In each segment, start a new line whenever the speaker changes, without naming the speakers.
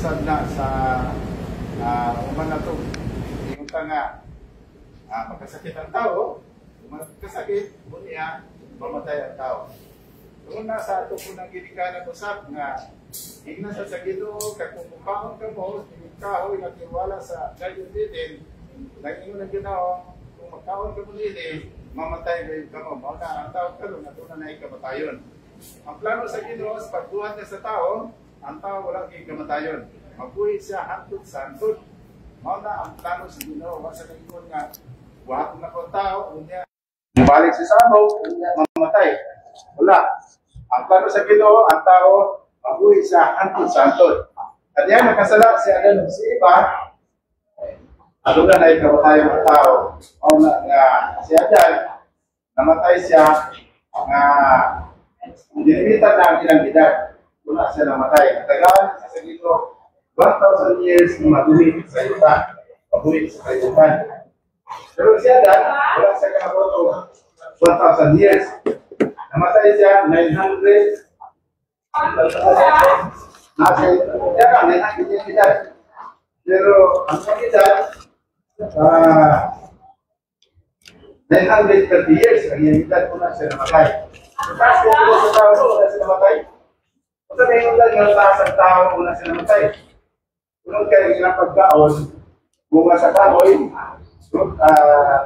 usad na sa uman na ito. Ingon ka nga, magkasakit ang tao, magkasakit, bunya, mamatay ang tao. Doon na sa ito po nang ginikanan usap nga, higna sa Ginoo, kakumukaon ka mo, kahoy na tiwala sa gayon din, nag-ingon ng Ginoo, kung magkaon ka mo din, mamatay kayo ka mo. Mao na ang tao karon na doon na ikamatayon. Ang plano sa Ginoo, pagbuhat niya sa tao, ang tao walang ikamatayon. Mabuhi siya hantod sa hantod. Mao na ang plano sa Ginoo, sa kaingon nga, buhat na ko tao, unya balik sa sabaw, unya mamatay. Wala. Ang plano sa Ginoo, ang tao mabuhi sa hantod sa hantod. At yan, nakasala si Adan si iba, ano na ikamatayon ng tao. Mao na nga si Adan, namatay siya nga dinimitan na ang ilang edad. Wala siya namatay. Tagal sa Ginoo, 1,000 years na mabuhi sa iba, mabuhi sa kayupan. Pero siya dan, wala siya kakaboto 1,000 years. Namatay siya 900. Nasa siya ka, 900 years edad. Pero ang edad, 930 years, ang edad ko na siya namatay. Tapos kung sa tao, wala siya namatay. Kung sabihin mo lang yung taas ang tao, wala siya namatay. Kung kayo ginapagkaon, bunga sa kahoy,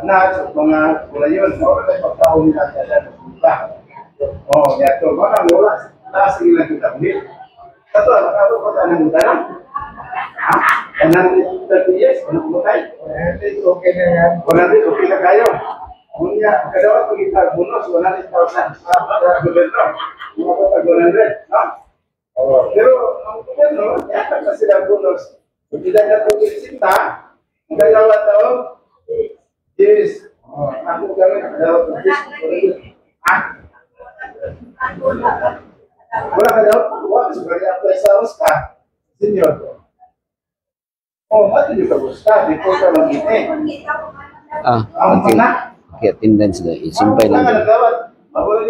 nuts, mga kulayon, wala tayo pagkaon nila dyan. Oh, yato, mga wala, taas ang ilang kita ulit. Ito, nakato ko tayo ng tanong. Kanang 30 years, ano kumatay? Okay na yan. 100, okay na kayo. Kunya, kadawa pag bonus, 100,000 sa gobyerno. Mga pag 100, no? Pero ang gobyerno, yata na sila bonus. Kung hindi na ito kinisita, ang kadawa tao, yes. Ako gawin, kadawa ito, wala kadawa, wala, sugari apply sa Oscar. Senior. Mati juga Oscar, di kota lang ini.
Okay, attendance na. Sumpay lang.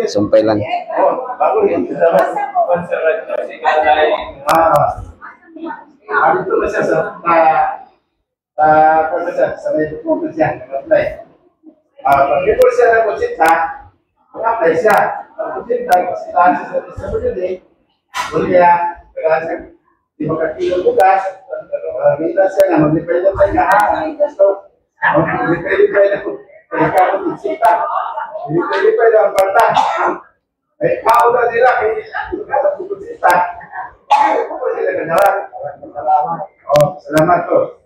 Sumpay lang.
Itu bisa sa may po siya nag-apply. Before siya nag-consinta, nag-apply siya. Nag-consinta, sa pagdating, kunya, di magkakilong bukas, minta siya nga, mag-reply na tayo nga, mag-reply na kaya ka mag-consinta. Mag-reply na ang bata. Ay, kauna nila, kaya ka mag-consinta. Ay, po sila ganawa. Salamat po.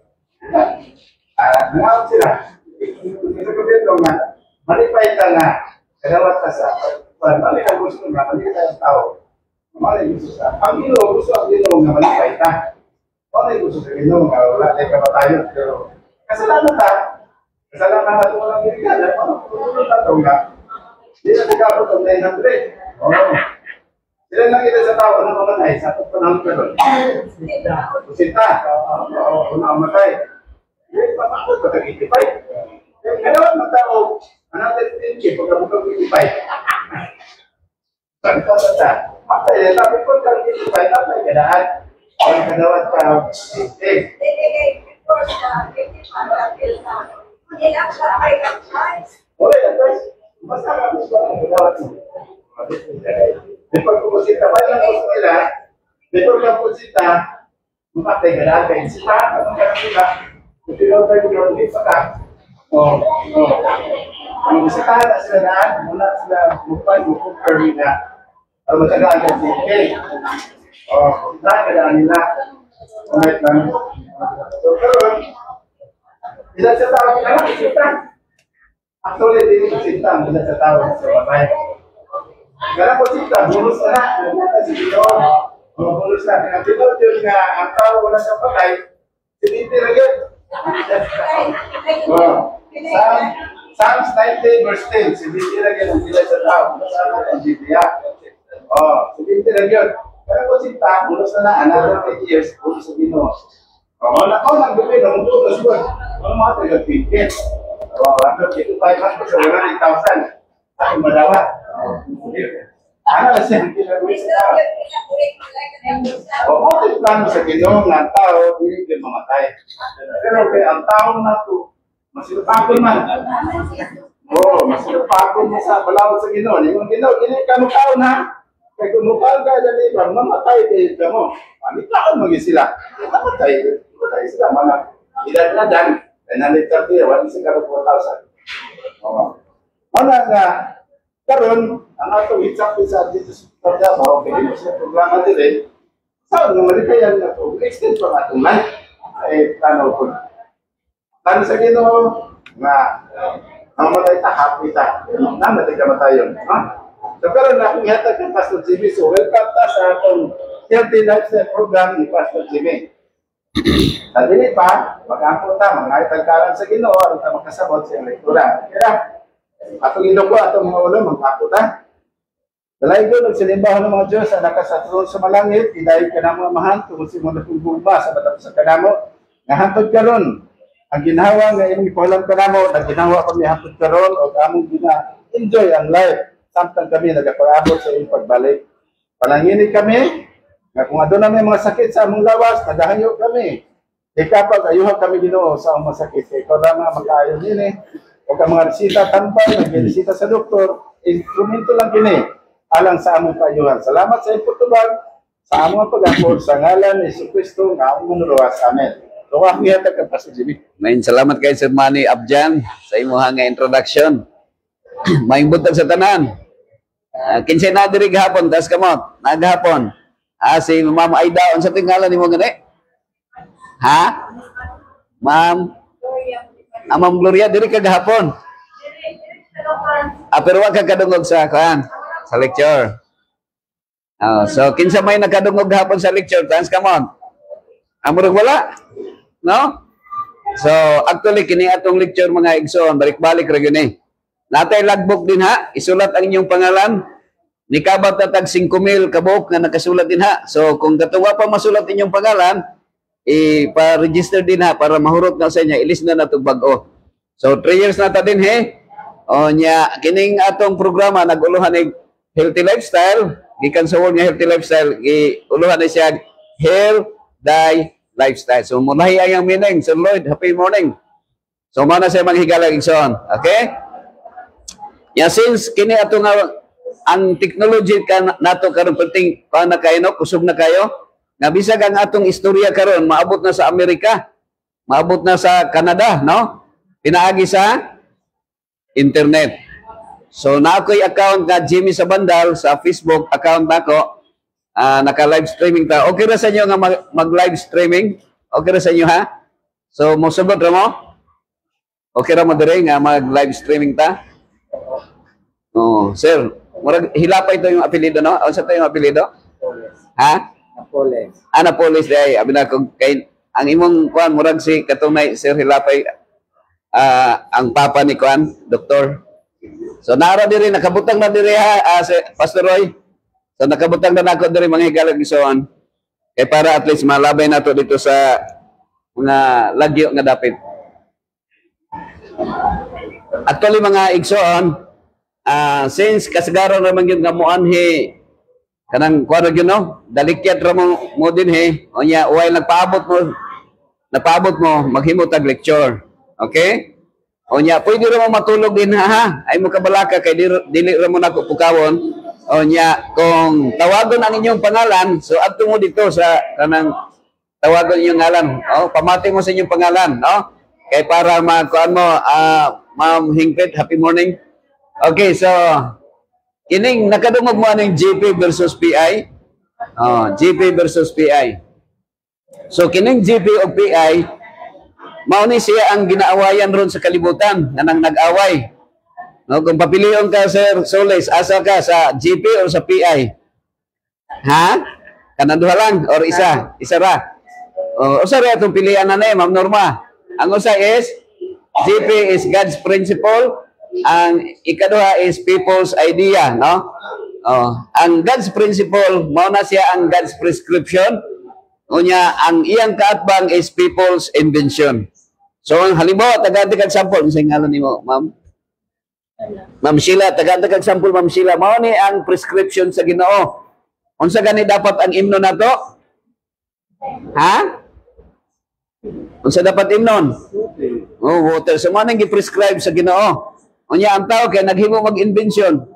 Nangawag sila. Sa gobyerno nga, malipay ka nga, kadawat ka sa, mali ang gusto nga, mali ka ang tao. Mali gusto sa, ang Ginoo, gusto ang Ginoo nga malipay ka. Mali gusto sa Ginoo nga, wala tayo kamatayon. Pero, kasalanan ka, kasalanan ka ito walang birigada, tulungan na ito nga. Hindi na nagkapot ang 900. Oo. Sila lang kita sa tao na mamatay, sa panahon ka doon. Kusita. Oo, mamatay. Hindi, pamakot ka tag-itipay. Kailangan ng tao, another 10K, pagkabukang itipay. Sabi ka sa ta, patay, sabi ko tag-itipay, patay ka daan. Ang kadawat ka, wala yan, guys. Basta ka gusto ang kadawat mo. Before pumusita, wala lang gusto nila. Before ka pumusita, mapatay ka daan kayo. Sita, anong ka nila? Kung tinaw tayo ng lipa ka, ang bisitahan na sila daan, muna sila mupay, mupay na para matagaan ka siya. Bisitahan ka daan nila. Alright lang. So, pero, ilan sa tao ka lang, bisita. Actually, hindi bisita, ilan sa tao sa babay. Karena posita, bonus na, bonus na. Pinatinood yun nga, ang tao wala sa patay, siniti na yun. Psalms 90 verse 10, siniti na yun ang sila sa tao. Saan ang GPA? Siniti na yun. Karena posita, bonus na, another 10 years, bonus sa Ginoo. Nang gabi, nanguntugas yun. Ang mga taga-15. Ang 500 sa 100,000. Ang madawat. Ano siya? Oo, plano sa Ginoo nga ang tao, hindi kayo mamatay. Pero kaya ang tao na to, masilapakon man. Oo, masilapakon mo sa balawad sa Ginoo. Yung Ginoo, hindi ka mukhaon ha. Kaya kung mukhaon ka, dali ba, mamatay kayo ka mo. Panitaan mo yun sila. Mamatay sila. Mga edad na dan. Kaya nalitar kayo, wala siya ka 4,000. Oo. Ano nga, karon ang atong hitsak sa dito sa Davao, kaya mo sa programa din saan nga malikayan na ito, extend pa nga itong life. Ay, plano ko. Plano sa Ginoo nga, namatay ta, happy ta. Namatay ka matayon. So, karon na akong ihatag ng Pastor Jimmy. So, welcome ta sa atong Healthy Lifestyle Program ni Pastor Jimmy. Sa dili pa, mag-ampo ta, mga itagkaran sa Ginoo, at ta makasabot sa iyong lektura. Kaya, atong ino ko, atong mga ulo, mag-ampo ta. Dalay ko, nagsilimbahan ng mga Diyos, na nakasatron sa malangit, idahil ka na mga mahal, tungkol si mga nagpulbugma sa batang sa kanamo, nahantod ka ron. Ang ginawa nga inyong ipahalam ka namo, naginawa kami hantod ka ron, o among gina-enjoy ang life. Samtang kami nagkaparabot sa iyong pagbalik. Pananginig kami, nga kung ano namin mga sakit sa among lawas, nagahayo kami. Kapag ayuhan kami Ginoo sa among sakit, ikaw lamang mag-aayon nini. O ka mga resita tanpay, nag-resita sa doktor, instrumento lang kini. Alang sa among paayuhan. Salamat sa iputubag sa among pag-apod sa ngalan ni Jesucristo nga among manuluwas. Amen. So, ako yata ka, Pastor Jimmy.
Main salamat kay Sir Manny Abjan sa imong nga introduction. Maing butag sa tanan. Kinsay na diri gahapon, tas kamot, naghapon. Si Ma'am Aida, unsa tingalan nimo gani? Ha? Ma'am Ma'am Gloria diri ka gahapon. Pero wa ka kadungog sa kan. Sa lecture. So, kinsa may nakadungog hapon sa lecture, thanks, come on. Amurag wala? No? So, actually, kini atong lecture mga igsoon, balik-balik ra gini. Natay logbook din ha, isulat ang inyong pangalan. Nikabat na tag 5,000 kabuk na nakasulat din ha. So, kung katuwa pa masulat inyong pangalan, ipa-register din ha para mahurot na sa inyo, ilis na natong bag-o. So, 3 years na ta din he. O nya, kining atong programa, nag-uluhan ng Healthy Lifestyle, gikan sa word nga Healthy Lifestyle, uluhan na siya Healthy Lifestyle. So, mulahi ang meaning. Sir Lloyd, happy morning. So, mana siya maghigalang igsoon. Okay? Since kini ato nga, ang technology nato karon perting pa na kayo, no? Kusog na kayo, nga bisag ang atong istorya karon maabot na sa Amerika, maabot na sa Canada, no? Pinaagi sa internet. So, na ako'y account nga Jimmy Sabandal sa Facebook account nako, naka-live streaming ta. Okay ra sa inyo nga mag-live streaming? Okay ra sa inyo ha? So, musabot ra mo? Okay ra mo dire nga mag-live streaming ta? Oh, sir, murag hilapay ito yung apelido, no? Ano sa ito yung apelido? Ha?
Napoles.
Napoles day. Abi na kung kay ang imong kuan murag si katunay Sir Hilapay, ang papa ni kuan, doktor. So nara diri nakabutang na diri ha, si Pastor Roy. So nakabutang na nako diri mga higalag igsoon. Kay para at least malabay nato dito sa mga lagyo nga dapit. Actually mga igsoon, since kasagaran naman yun nga muanhi kanang kuan gyud no, dalikyat ra mo din he. Onya while napaabot mo maghimo tag lecture. Okay? Onya, pwede ra mo matulog din ha. Ay mo kabalaka kay dili ra mo nako pukawon. Onya, kung tawagon ang inyong pangalan, so adto mo dito sa kanang tawagon inyong ngalan. Oh, pamati mo sa inyong pangalan, no? Kay para makuan mo, Ma'am Hingpit, happy morning. Okay, so kining nakadungog mo aning GP versus PI. GP versus PI. So kining GP o PI, mao ni siya ang ginaawayan ron sa kalibutan nga nang nag-away. No, kung papilion ka Sir Soles, asa ka sa GP o sa PI? Ha? Kanang duha lang or isa? Isa ra. Usa ra itong pilian na ni Ma'am Norma. Ang usa is GP is God's principle, ang ikaduha is people's idea, no? Ang God's principle mao na siya ang God's prescription. Unya ang iyang kaatbang is people's invention. So ang halimbawa tagad example sa ngalan nimo, ma'am. Ma'am Sheila, taga-taga sample Ma'am Sheila, mao ni ang prescription sa Ginoo. Unsa gani dapat ang imnon nato? Ha? Unsa dapat imnon? Oh, water. So mao nang gi-prescribe sa Ginoo. Unya ang tao kay naghimo mag-invention.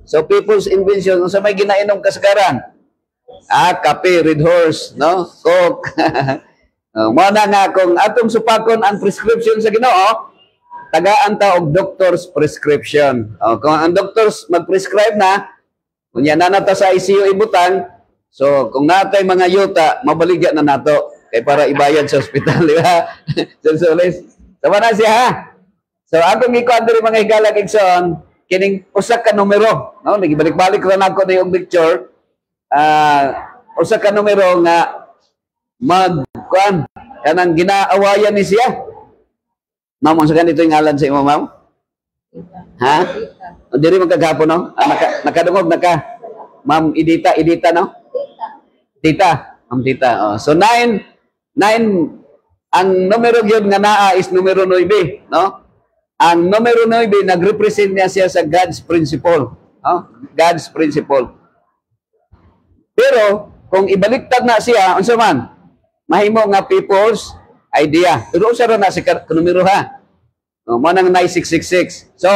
So people's invention, unsa may ginainom kasagaran? Kape, Red Horse, no? Coke. Mao na nga kung atong supakon ang prescription sa Ginoo, tagaan ta og doctor's prescription. Kung ang doctors mag-prescribe na, kunya na nata sa ICU ibutang, so kung natay mga yuta, mabaligya na nato kay para ibayad sa ospital, di ba? Sulis. Sama na siya, ha? So akong ikuan diri mga higalag igsoon, kining usa ka numero, no? Nagibalik-balik ra nako ni og lecture. Usa ka numero nga magkuan kanang ginaawayan ni siya. Ma'am, unsa ganito yung ngalan sa imo, ma'am? Ha? O diri magkagapon, no? Nakadungog na ka. Ma'am Idita, no? Tita. Ma'am Tita. Oh. So 9 ang numero gyud nga naa is numero 9, no? Ang numero 9 nagrepresent niya siya sa God's principle, no? God's principle. Pero kung ibaliktad na siya, unsa man? Mahimo nga people's idea. Pero usa ra na si numero, ha. No, mo nang 9666. So,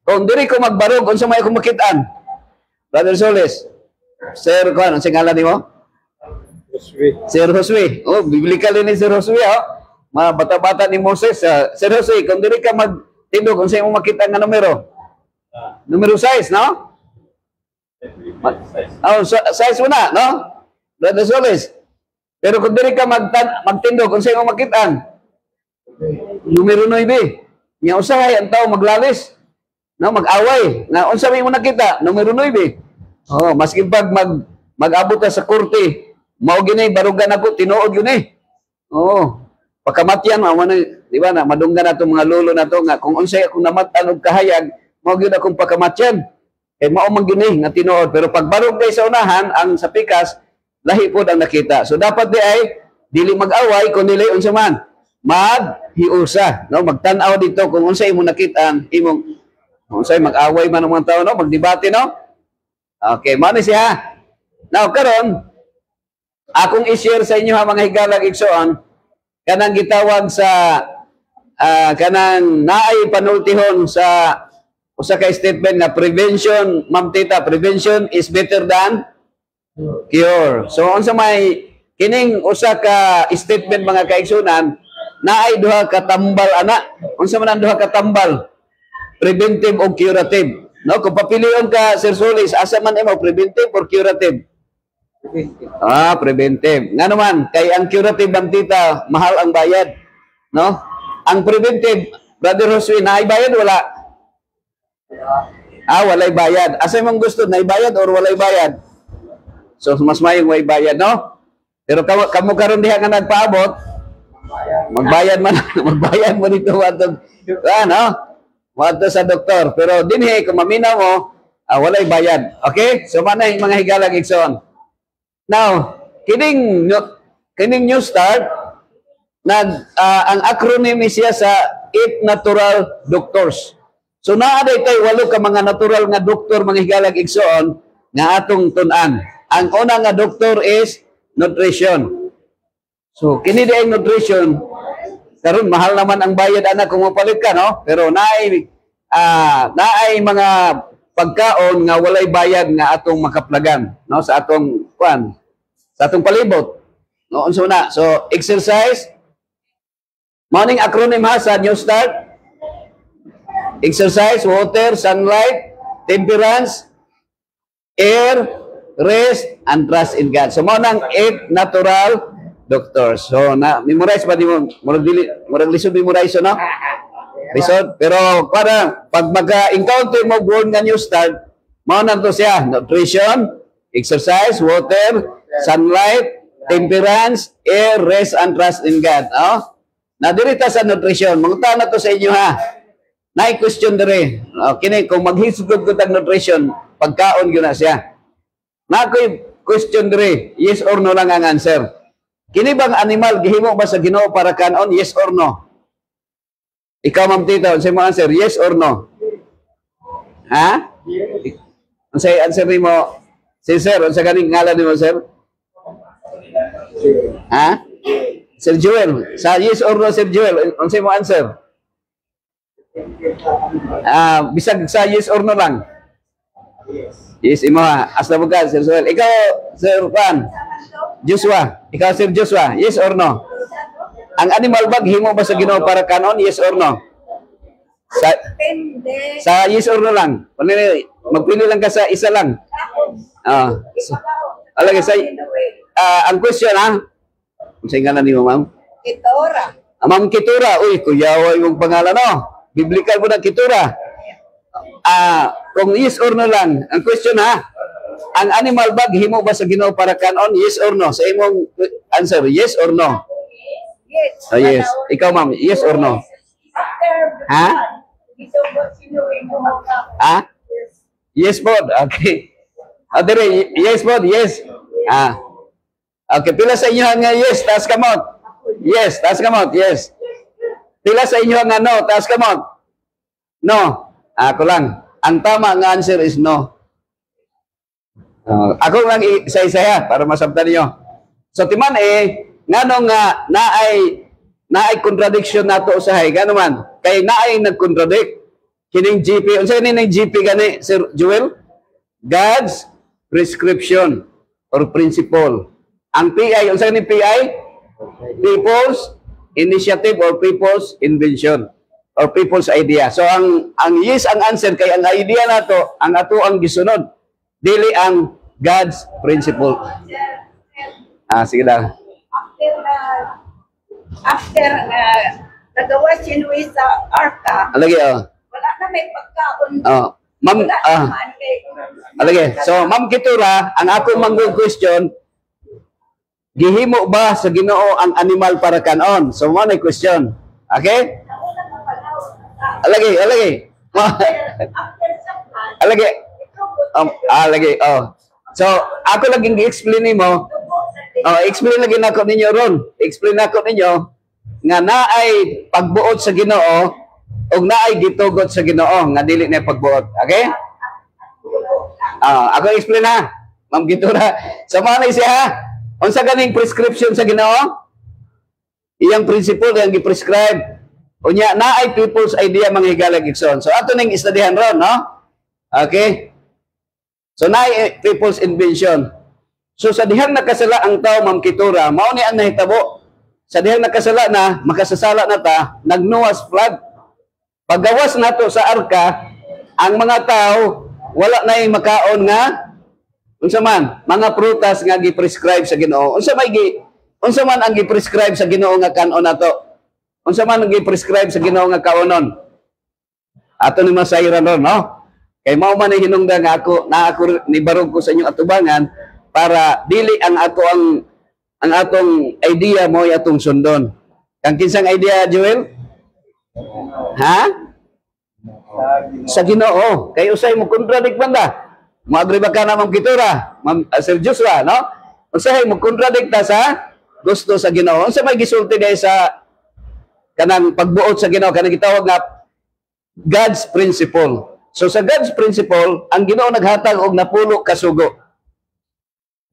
kung diri ko magbarog unsa may akong makitaan? Brother Solis. Sir, kuan ang singalan nimo? Josue. Sir Josue. Oh, biblical ni Sir Josue, oh. Mga bata-bata ni Moses. Sir Josue, kung diri ka magtindog unsa imong makita nga numero? Numero 6, no? Oh, size mo na, no? Brother Solis. Pero kung diri ka magtindog kung sa imong makitaan, numero 9. Nya usahay ang tao maglalis, no, mag-away. Na unsa may mo nakita? Numero 9. Oh, maski pag mag-abot sa korte, mao gini barugan ako tinuod yun eh. Oh, pagkamatyan mo na, di ba na madunggan nato mga lolo nato nga kung unsay akong namatan og kahayag, mao gyud akong pagkamatyan. Kay mao man gini nga tinuod, pero pag barug day sa unahan ang sa pikas lahi po ang nakita. So dapat di ay dili mag-away kundi unsa man maghiusa, no, magtan-aw dito kung unsay imong nakita ang imong unsay mag-away man ang mga tao, no, magdebate, no. Okay, mao ni siya. Now karon akong i-share sa inyo ha mga higalag igsoon kanang gitawag sa kanang naay panultihon sa usa ka statement na prevention, Ma'am Tita, prevention is better than cure. So unsa may kining usa ka statement mga kaigsunan naay duha ka tambal ana. Unsa man ang duha ka tambal? Preventive o curative. No, kung papilion ka Sir Solis, asa man imo preventive or curative? Preventive. Nga naman kay ang curative Ma'am Tita, mahal ang bayad, no? Ang preventive, Brother Josue, naay bayad wala? Walay bayad. Asa imong gusto, naay bayad or walay bayad? So, mas mayong way bayad, no? Pero kamo karon diha nga nagpaabot, magbayad mo dito watog, no? Wato sa doktor. Pero dinhi kung maminaw mo, walay bayad. Okay? So manay mga higalag igsoon. Now, kining New Start ang acronym siya sa 8 natural doctors. So naaday tay 8 ka mga natural nga doktor mga higalag igsoon nga atong tun-an. Ang una nga doktor is nutrition. So, kini di ang nutrition, karon mahal naman ang bayad anak kung mapalit ka, no? Pero naay mga pagkaon nga walay bayad nga atong makaplagan, no? Sa atong palibot. No, unsa na? So, exercise, morning acronym ha sa New Start. Exercise, water, sunlight, temperance, air, rest, and trust in God. So, mo nang 8 natural doctors. So, memorize ba di mo? Murag lisod memorize, no? Lisod. Pero, para, pag mag-encounter mo word nga New Start, mo nang to siya, nutrition, exercise, water, sunlight, temperance, air, rest, and trust in God. Oh? Nadirita sa nutrition. Mangunta na to sa inyo, ha? Na-question dire. Kini, kung maghisugod ko tag nutrition, pagkaon yun na siya. Na-question dire, yes or no lang ang answer. Kini bang animal gihimo ba sa Ginoo para kanon? Yes or no? Ikaw Ma'am Tita, unsay mo answer? Yes or no? Ha? Unsay answer nimo? Si sir, unsa ganing ngalan nimo, sir? Ha? Sir Joel. Sa yes or no, Sir Joel, unsay mo answer? Bisag sa yes or no lang. Yes, imo ha. As na bukas, Sir Joel. Ikaw, Sir Juan. Joshua. Ikaw, Sir Joshua. Yes or no? Ang animal bag, himo ba sa Ginoo para kanon? Yes or no? Sa yes or no lang. Magpili lang ka sa isa lang. Alagay sa ang question ha. Unsay ngalan nimo, ma'am?
Kitura.
Ma'am Kitura. Uy, kuyawa yung pangalan no. Biblical mo na Kitura. Kung yes or no lang. Ang question ha. Ang animal bag himo ba sa Ginoo para kanon? Yes or no? Sa imong answer, yes or no?
Yes.
Oh, yes. Ikaw, ma'am, yes or no? Ha? Ha? Yes, pod. Okay. Dire, yes, pod. Yes. Okay, pila sa inyo nga yes, taas kamot. Yes, taas kamot. Yes. Pila sa inyo nga no, taas kamot. No. Ako lang. Ang tama nga answer is no. Ako lang isa-isa para masabtan niyo. So timan ngano nga naay contradiction nato usahay ngano man kay naay nagcontradict kining GP unsa ni GP gani Sir Joel? God's prescription or principle. Ang PI unsa ni PI? People's initiative or people's invention or people's idea. So ang yes ang answer kay ang idea nato ang ato ang gisunod dili ang God's principle. Sige lang.
After nagawa si Luis sa Arca,
Alagi,
wala na may pagkaon.
Ma'am,
Wala naman
alagi. So, Ma'am Kitura, ang ako manggong question, gihimo ba sa Ginoo ang animal para kanon? So, mo na question. Okay? Alagi.
After sakhan,
Alagi. Alagi. So, ako laging i-explain nimo. Explain lagi nako ninyo ron. Explain nako ninyo nga naay pagbuot sa Ginoo ug naay gitugot sa Ginoo nga dili na pagbuot. Okay? Ako explain ha. Ma'am Kitura. So manay siya. Unsa ganing prescription sa Ginoo? Iyang principle yang gi-prescribe. Unya naay people's idea manghigalag igsoon. So ato ning istudihan ron, no? Okay? So naay people's invention. So sa dihang nakasala ang tao, Ma'am Kitura, mao ni ang nahitabo. Sa dihang nakasala na, makasasala na ta, nagnuwas flood. Paggawas nato sa arka, ang mga tao wala na yung makaon nga unsa man mga prutas nga gi-prescribe sa Ginoo. Unsa man ang gi-prescribe sa Ginoo nga kanon nato? Unsa man ang gi-prescribe sa Ginoo nga kaonon? Ato ni masayran ron, no? Kay mao man ni hinungdan nga ako nibarog ko sa inyong atubangan para dili ang atong idea mo atong sundon. Kang kinsang idea, Joel? Ha? Sa Ginoo. Kay usay mo contradict banda. Mo agree ba ka na, Ma'am Kitura? Ma'am Sir Joshua, no? Usay mo contradict ta sa gusto sa Ginoo. Unsa may gisulti dai sa kanang pagbuot sa Ginoo kanang gitawag nga God's principle. So sa God's principle, ang Ginoo naghatag og napulo ka sugo.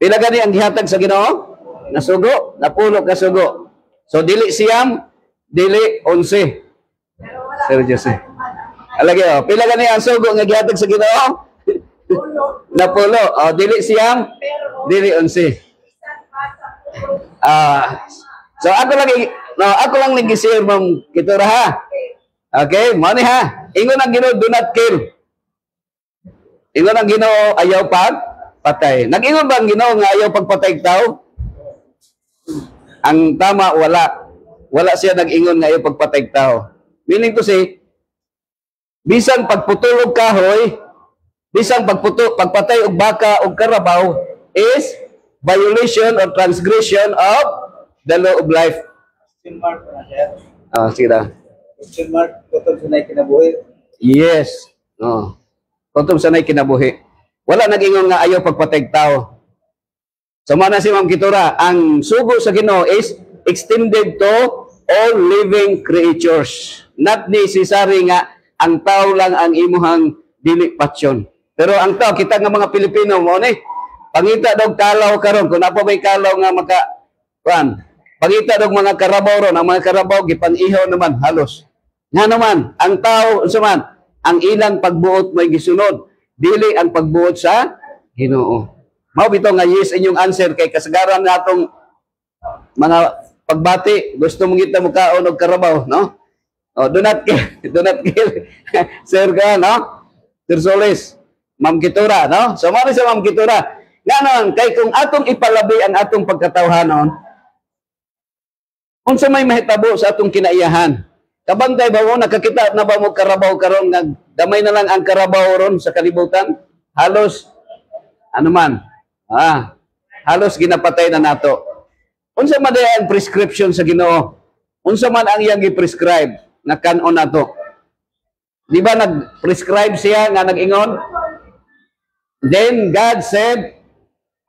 Pila gani ang gihatag sa Ginoo? Nasugo, napulo ka sugo. So dili siyam, dili 11. Sir Jose. Alagi pila gani ang sugo nga gihatag sa Ginoo? Napulo. Dili siyam, dili 11. So ako lang nag-share, Ma'am Kitura ha. Okay, mo ni ha. Ingon ang Ginoo, do not kill. Ingon ang Ginoo, ayaw patay. Nag-ingon ba ang Ginoo nga ayaw pagpatay tao? Ang tama, wala. Wala siya nag-ingon nga ayaw pagpatay tao. Meaning to say, bisang pagputulog kahoy, bisang pagpatay og baka og karabaw is violation or transgression of the law of life.
Question mark na siya.
Sige na.
Question mark, kutub sanay kinabuhi.
Yes. Kutub sanay kinabuhi. Wala nag-ingon nga ayaw pagpatay tao. So mana si Ma'am Kitura, ang sugo sa Ginoo is extended to all living creatures. Not necessary nga ang tao lang ang imuhang dili pasyon. Pero ang tao kita nga mga Pilipino mo ni pangita dog kalaw karon kun apo may kalaw nga maka kuan. Pangita dog mga karabaw ron, ang mga karabaw gipang-ihaw naman halos. Nga naman ang tao unsa man ang ilang pagbuot may gisunod, dili ang pagbuot sa Ginoo. Mao bitaw nga yes inyong answer kay kasagaran natong mga pagbati gusto mong kita mo kaon og karabaw, no? Oh, do not kill. Sir ka, no? Sir Solis, Ma'am Kitura, no? So, mali sa Ma'am Kitura. Ganon, kay kung atong ipalabi ang atong pagkatawhanon, unsa may mahitabo sa atong kinaiyahan? Kabantay ba mo, nakakita na ba mo karabaw karon nga gamay na lang ang karabaw ron sa kalibutan? Halos, ano man, halos ginapatay na nato. Unsa man ang prescription sa Ginoo? Unsa man ang iyang i-prescribe na kanon nato? Di ba nag-prescribe siya nga nag-ingon? Then God said,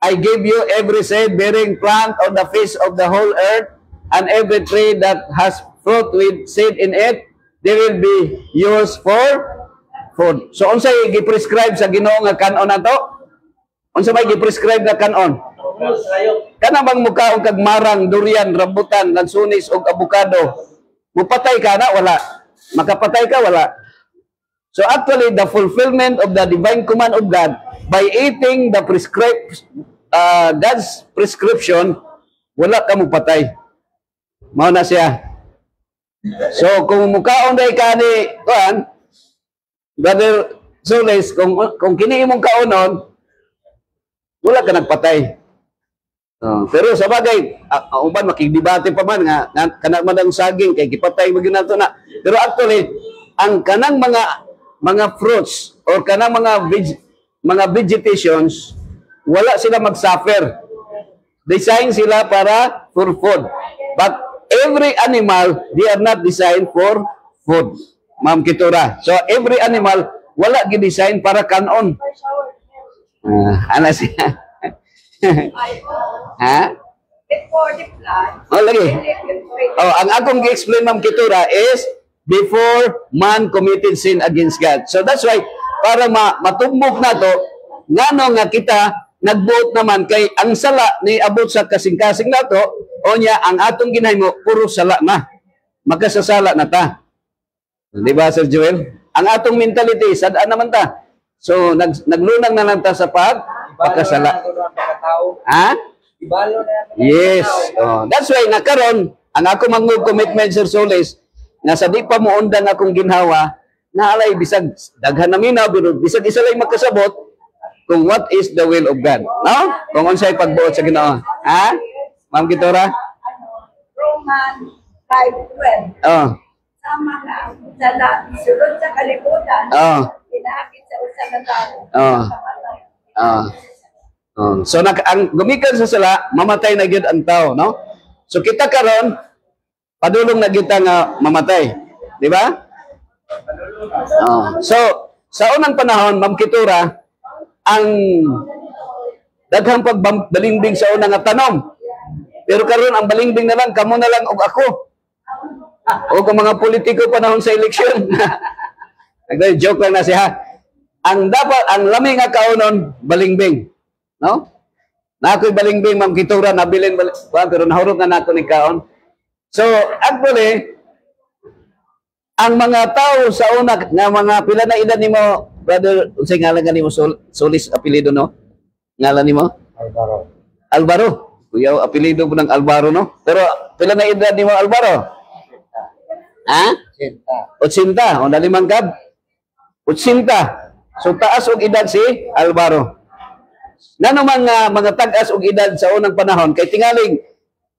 I give you every seed bearing plant on the face of the whole earth, and every tree that has fruit with seed in it, they will be used for food. So unsay gi-prescribe sa Ginoo nga kanon nato? Unsa may gi-prescribe nga kanon? Kana bang mukaon kag marang, durian, rambutan, lansunis ug abukado? Mupatay ka na? Wala. Makapatay ka? Wala. So actually, the fulfillment of the divine command of God by eating the God's prescription, wala ka mupatay. Mao na siya. So kung mukaon day ka ni kuan, Brother Solis, kung kini imong kaonon, wala ka nagpatay. Pero sa bagay, uban makigdebate pa man nga kana man ang saging kay gipatay magyud nato na. Pero actually, ang kanang mga fruits or kanang mga vegetations, wala sila mag-suffer. Design sila para for food. But every animal, they are not designed for food. Ma'am Kitura. So every animal wala gi-design para kanon. Ana siya. Ha?
Before the flood.
Oh, lagi. Ang akong gi-explain, Ma'am Kitura, is before man committed sin against God. So that's why, para matumbok na to, ngano nga kita nagbuot naman kay ang sala ni abot sa kasing-kasing na to, o niya, ang atong ginahimo, puro sala na. Magkasasala na ta. Di ba, Sir Joel? Ang atong mentality, sadaan naman ta. So, naglunang na lang ta sa pagkasala. Ha? Yes. Oh, that's why nakaron ang ako mangug commitment, Sir Solis, nga sa di pa mo undang akong ginhawa, naalay bisag daghan na minaw, bisag isa lang magkasabot kung what is the will of God. No? Kung unsay pagbuot sa Ginoo. Ha? Ma'am Kitura?
Roman 5:12.
Oh.
Sama na sulod sa kalibutan.
Oh.
Pinakit sa usa ka tawo.
Oh. So ang gumikan sa sala, mamatay na gyud ang tao, no? So kita karon padulong na gyud nga mamatay, di ba? So sa unang panahon, Ma'am Kitura, ang daghang pagbalimbing sa unang nga tanom. Pero karon ang balimbing na lang kamo na lang og ako. O kung mga politiko panahon sa eleksyon. Nagda-joke lang na siya. Ang lami nga kaonon balingbing. No? Na ako'y balingbing, Ma'am Kitura, nabilin, pero nahurot na nato ni kaon. So, actually, ang mga tao sa una, nga mga pila na edad nimo, brother, unsay ngalan nimo Solis apelyido, no? Ngalan nimo? Alvaro. Kuya, apelyido po ng Alvaro, no? Pero pila na edad nimo Alvaro? Ha? 80. O nalimang kab? 80. So, taas og edad si Alvaro. Nano mga tag-as og edad sa unang panahon kay tingaling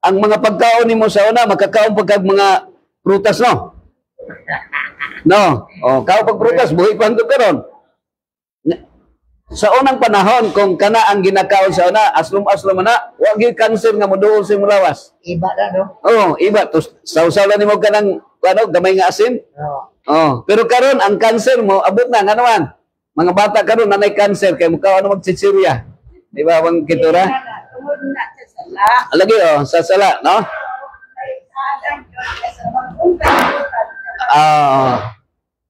ang mga pagkaon nimo sa una makakaon pagkag mga prutas, no? No. Kao pag prutas buhi pa hangtod karon. Sa unang panahon kung kana ang ginakaon sa una aslom-aslom na wa gyud cancer nga moduol sa mulawas.
Iba na, no?
Iba to sausaw lang nimo kanang gamay nga asin. Pero karon ang cancer mo abot na nga naman. Mga bata karon nanay cancer kay mukaon na magtsitsirya. Di ba, Ma'am Kitura?
Tungod na sa sala.
Lagi, sa sala, no?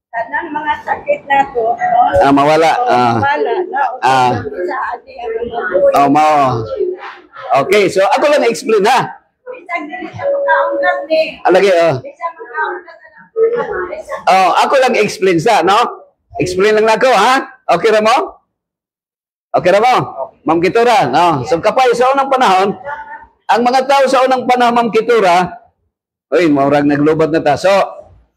Tanan ang mga sakit na to,
Mawala.
wala na. Sa ating mga
Oh, mao. Okay, so ako lang explain ha.
Bisag dili sa makaungkat ni.
Alagi,
Bisag makaungkat na.
ako lang explain sa, no? Explain lang nako, ha? Okay ra mo? Okay ra mo? Ma'am Kitura, no? So kapay sa unang panahon, ang mga tao sa unang panahon, Ma'am Kitura, oy, maurag naglubat na ta. So,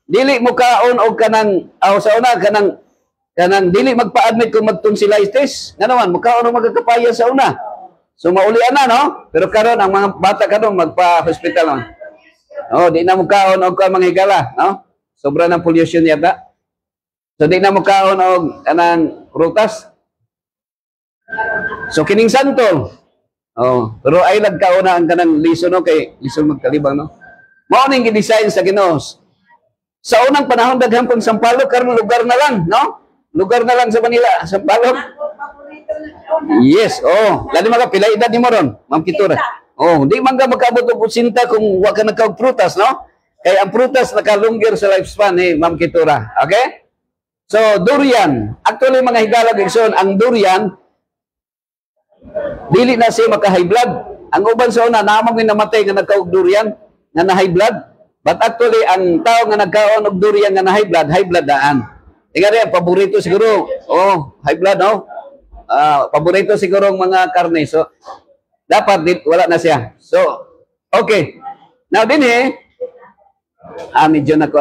dili mo kaon og kanang sa una kanang dili magpa-admit kung magtonsillitis. Nga naman, mukaon og magkakapaya sa una. So maulian na, no? Pero karon ang mga bata karon magpa-hospital naman. Oh, di na mukaon og mga higala, no? Sobra ng pollution yata. So di na mukaon og kanang prutas. So kining santol. Oh, pero ay nagkauna ang kanang lison, no, kay lison magkalibang, no? Mao ning gi-design sa Ginoo. Sa unang panahon daghang pang sampalok karon lugar na lang, no? Lugar na lang sa Manila, sampalok.
Paborito na.
Yes, lalo mga pila edad ni mo ron, Ma'am Kitura. Di man ka magkaabot og 80 kung wa ka nagkaog prutas, no? Kaya ang prutas nakalungger sa lifespan ni Ma'am Kitura. Okay? So, durian. Actually, mga higalag igsoon, ang durian, dili na siya maka-high blood. Ang uban sa una, naamang namatay nga nagkaog durian, nga na high blood. But actually, ang tao nga nagkaon og durian nga na high blood daan. Tingari, paborito siguro. High blood, no? Paborito siguro ang mga karne. So, dapat wala na siya. So, okay. Now, din medyo na ko